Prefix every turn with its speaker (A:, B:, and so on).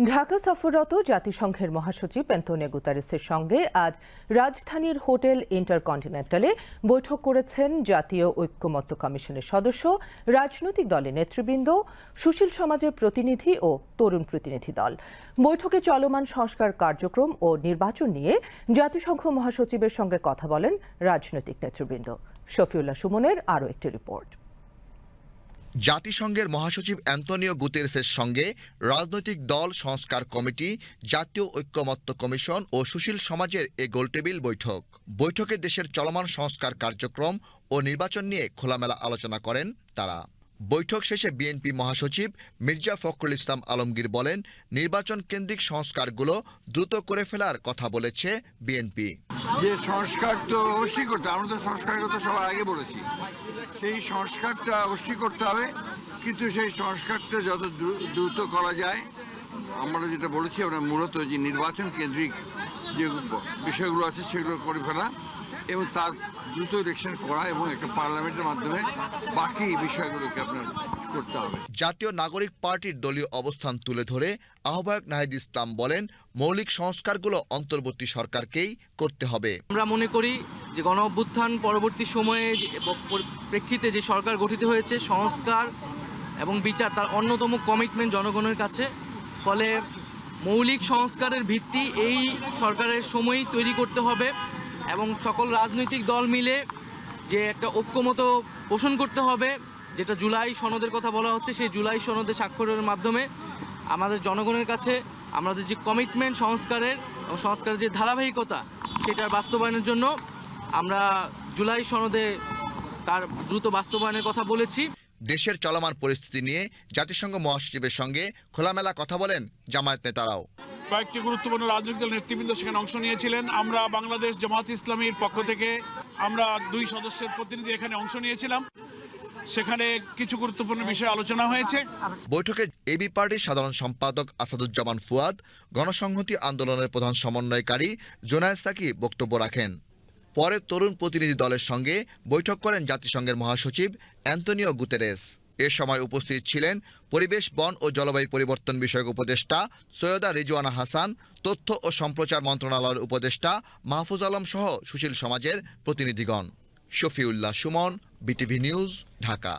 A: ঢাকা সফররত জাতিসংঘের মহাসচিব অ্যান্তোনিও গুতেরেসের সঙ্গে আজ রাজধানীর হোটেল ইন্টারকন্টিনেন্টালে বৈঠক করেছেন জাতীয় ঐক্যমত্য কমিশনের সদস্য, রাজনৈতিক দলের নেতৃবৃন্দ, সুশীল সমাজের প্রতিনিধি ও তরুণ প্রতিনিধি দল। বৈঠকে চলমান সংস্কার কার্যক্রম ও নির্বাচন নিয়ে জাতিসংঘ মহাসচিবের সঙ্গে কথা বলেন রাজনৈতিক নেতৃবৃন্দ। শফিউল্লাহ সুমনের আরও একটি রিপোর্ট।
B: জাতিসংঘের মহাসচিব অ্যান্তোনিও গুতেরেসের সঙ্গে রাজনৈতিক দল, সংস্কার কমিটি, জাতীয় ঐক্যমত্য কমিশন ও সুশীল সমাজের এ গোলটেবিল বৈঠকে দেশের চলমান সংস্কার কার্যক্রম ও নির্বাচন নিয়ে খোলামেলা আলোচনা করেন তারা। বৈঠক শেষে বিএনপি মহাসচিব মির্জা ফখরুল ইসলাম আলমগীর বলেন, নির্বাচন কেন্দ্রিক সংস্কারগুলো দ্রুত করে ফেলার কথা বলেছে বিএনপি।
C: যে সংস্কার তো অবশ্যই করতে, আমরা তো সংস্কারের কথা সবাই আগে বলেছি, সেই সংস্কারটা অবশ্যই করতে হবে, কিন্তু সেই সংস্কারটা যত দ্রুত করা যায়, আমরা যেটা বলেছি, আমরা মূলত যে নির্বাচন কেন্দ্রিক যে বিষয়গুলো আছে সেগুলো করে ফেলা এবং তার দ্রুত ইলেকশন করা এবং একটা পার্লামেন্টের মাধ্যমে বাকি বিষয়গুলোকে আপনার করতে হবে।
B: জাতীয় নাগরিক পার্টির দলীয় অবস্থান তুলে ধরে আহ্বায়ক নাহিদ ইসলাম বলেন, মৌলিক সংস্কারগুলো অন্তর্বর্তী সরকারকেই করতে হবে।
D: আমরা মনে করি যে গণ অভ্যুত্থান পরবর্তী সময়ে প্রেক্ষিতে যে সরকার গঠিত হয়েছে, সংস্কার এবং বিচার তার অন্যতম কমিটমেন্ট জনগণের কাছে। ফলে মৌলিক সংস্কারের ভিত্তি এই সরকারের সময়ই তৈরি করতে হবে এবং সকল রাজনৈতিক দল মিলে যে একটা ঐক্যমত পোষণ করতে হবে, যেটা জুলাই সনদের কথা বলা হচ্ছে, সেই জুলাই সনদে স্বাক্ষরের মাধ্যমে আমাদের জনগণের কাছে আমাদের যে কমিটমেন্ট সংস্কারের এবং সংস্কারের যে ধারাবাহিকতা, সেটার বাস্তবায়নের জন্য আমরা জুলাই সনদে তার দ্রুত বাস্তবায়নের কথা বলেছি।
B: দেশের চলমান পরিস্থিতি নিয়ে জাতিসংঘ মহাসচিবের সঙ্গে খোলামেলা কথা বলেন জামায়াত নেতারাও।
E: কয়েকটি গুরুত্বপূর্ণ রাজনৈতিক দল নেতৃবৃন্দ সেখানে অংশ নিয়েছিলেন। আমরা বাংলাদেশ জামায়াত ইসলামীর পক্ষ থেকে আমরা 2 সদস্যের প্রতিনিধি এখানে অংশ নিয়েছিলাম। সেখানে কিছু গুরুত্বপূর্ণ বিষয় আলোচনা হয়েছে।
B: বৈঠকে এবি পার্টির সাধারণ সম্পাদক আসাদুজ্জামান ফুয়াদ, গণসংহতি আন্দোলনের প্রধান সমন্বয়কারী জোনায়েদ সাকি বক্তব্য রাখেন। পরে তরুণ প্রতিনিধি দলের সঙ্গে বৈঠক করেন জাতিসংঘের মহাসচিব অ্যান্তোনিও গুতেরেস। এ সময় উপস্থিত ছিলেন পরিবেশ, বন ও জলবায়ু পরিবর্তন বিষয়ক উপদেষ্টা সৈয়দা রিজওয়ানা হাসান, তথ্য ও সম্প্রচার মন্ত্রণালয়ের উপদেষ্টা মাহফুজ আলম সহ সুশীল সমাজের প্রতিনিধিগণ। Shafiullah Suman, BTV news, Dhaka.